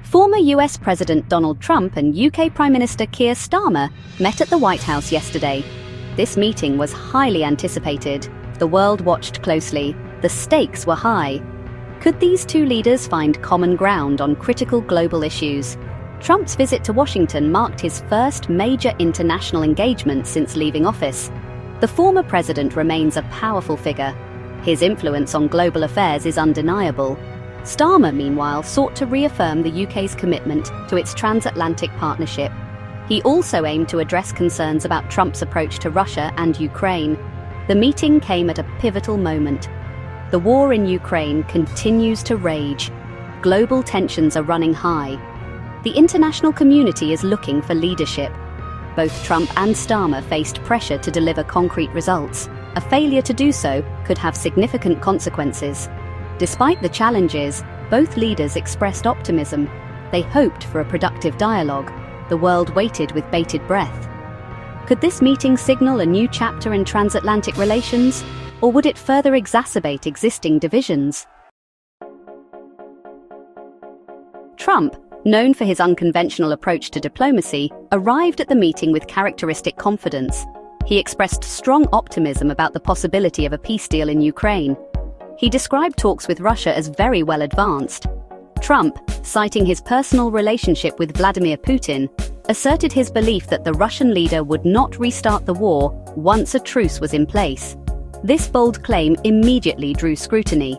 Former US President Donald Trump and UK Prime Minister Keir Starmer met at the White House yesterday. This meeting was highly anticipated. The world watched closely. The stakes were high. Could these two leaders find common ground on critical global issues? Trump's visit to Washington marked his first major international engagement since leaving office. The former president remains a powerful figure. His influence on global affairs is undeniable. Starmer, meanwhile, sought to reaffirm the UK's commitment to its transatlantic partnership. He also aimed to address concerns about Trump's approach to Russia and Ukraine. The meeting came at a pivotal moment. The war in Ukraine continues to rage. Global tensions are running high. The international community is looking for leadership. Both Trump and Starmer faced pressure to deliver concrete results. A failure to do so could have significant consequences. Despite the challenges, both leaders expressed optimism. They hoped for a productive dialogue. The world waited with bated breath. Could this meeting signal a new chapter in transatlantic relations, or would it further exacerbate existing divisions? Trump, known for his unconventional approach to diplomacy, arrived at the meeting with characteristic confidence. He expressed strong optimism about the possibility of a peace deal in Ukraine. He described talks with Russia as very well advanced. Trump, citing his personal relationship with Vladimir Putin, asserted his belief that the Russian leader would not restart the war once a truce was in place. This bold claim immediately drew scrutiny.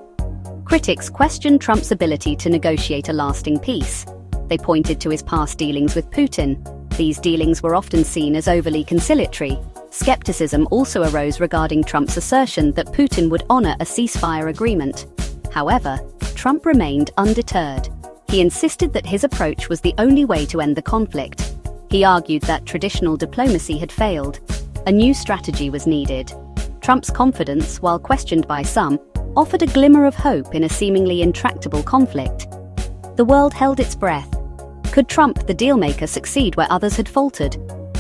Critics questioned Trump's ability to negotiate a lasting peace. They pointed to his past dealings with Putin. These dealings were often seen as overly conciliatory. Skepticism also arose regarding Trump's assertion that Putin would honor a ceasefire agreement. However, Trump remained undeterred. He insisted that his approach was the only way to end the conflict. He argued that traditional diplomacy had failed. A new strategy was needed. Trump's confidence, while questioned by some, offered a glimmer of hope in a seemingly intractable conflict. The world held its breath. Could Trump, the dealmaker, succeed where others had faltered?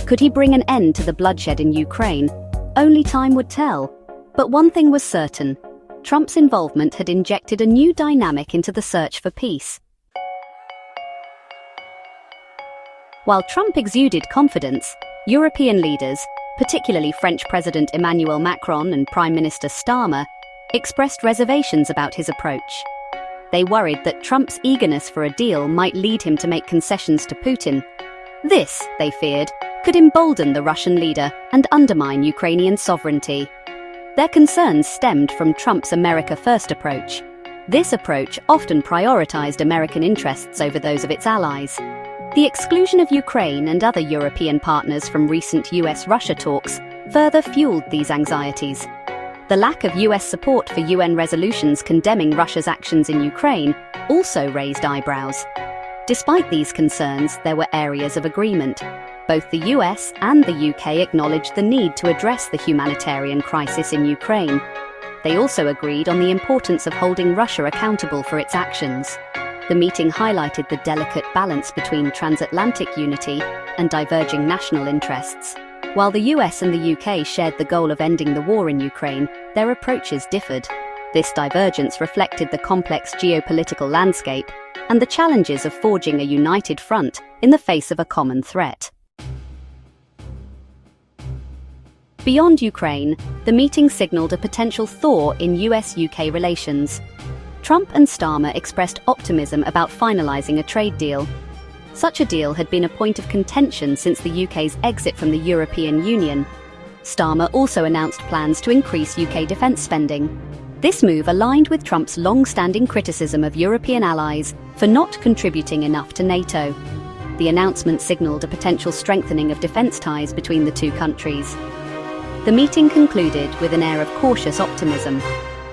Could he bring an end to the bloodshed in Ukraine? Only time would tell. But one thing was certain. Trump's involvement had injected a new dynamic into the search for peace. While Trump exuded confidence, European leaders, particularly French President Emmanuel Macron and Prime Minister Starmer, expressed reservations about his approach. They worried that Trump's eagerness for a deal might lead him to make concessions to Putin. This, they feared, could embolden the Russian leader and undermine Ukrainian sovereignty. Their concerns stemmed from Trump's America First approach. This approach often prioritized American interests over those of its allies. The exclusion of Ukraine and other European partners from recent US-Russia talks further fueled these anxieties. The lack of US support for UN resolutions condemning Russia's actions in Ukraine also raised eyebrows. Despite these concerns, there were areas of agreement. Both the US and the UK acknowledged the need to address the humanitarian crisis in Ukraine. They also agreed on the importance of holding Russia accountable for its actions. The meeting highlighted the delicate balance between transatlantic unity and diverging national interests. While the US and the UK shared the goal of ending the war in Ukraine, their approaches differed. This divergence reflected the complex geopolitical landscape and the challenges of forging a united front in the face of a common threat. Beyond Ukraine, the meeting signaled a potential thaw in US-UK relations. Trump and Starmer expressed optimism about finalizing a trade deal. Such a deal had been a point of contention since the UK's exit from the European Union. Starmer also announced plans to increase UK defence spending. This move aligned with Trump's long-standing criticism of European allies for not contributing enough to NATO. The announcement signaled a potential strengthening of defence ties between the two countries. The meeting concluded with an air of cautious optimism.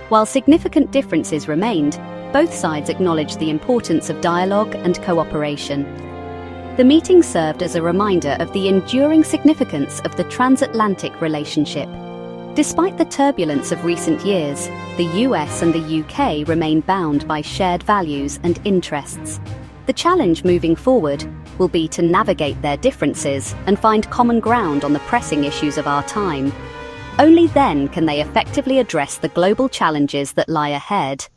While significant differences remained, both sides acknowledged the importance of dialogue and cooperation. The meeting served as a reminder of the enduring significance of the transatlantic relationship. Despite the turbulence of recent years, the US and the UK remain bound by shared values and interests. The challenge moving forward will be to navigate their differences and find common ground on the pressing issues of our time. Only then can they effectively address the global challenges that lie ahead.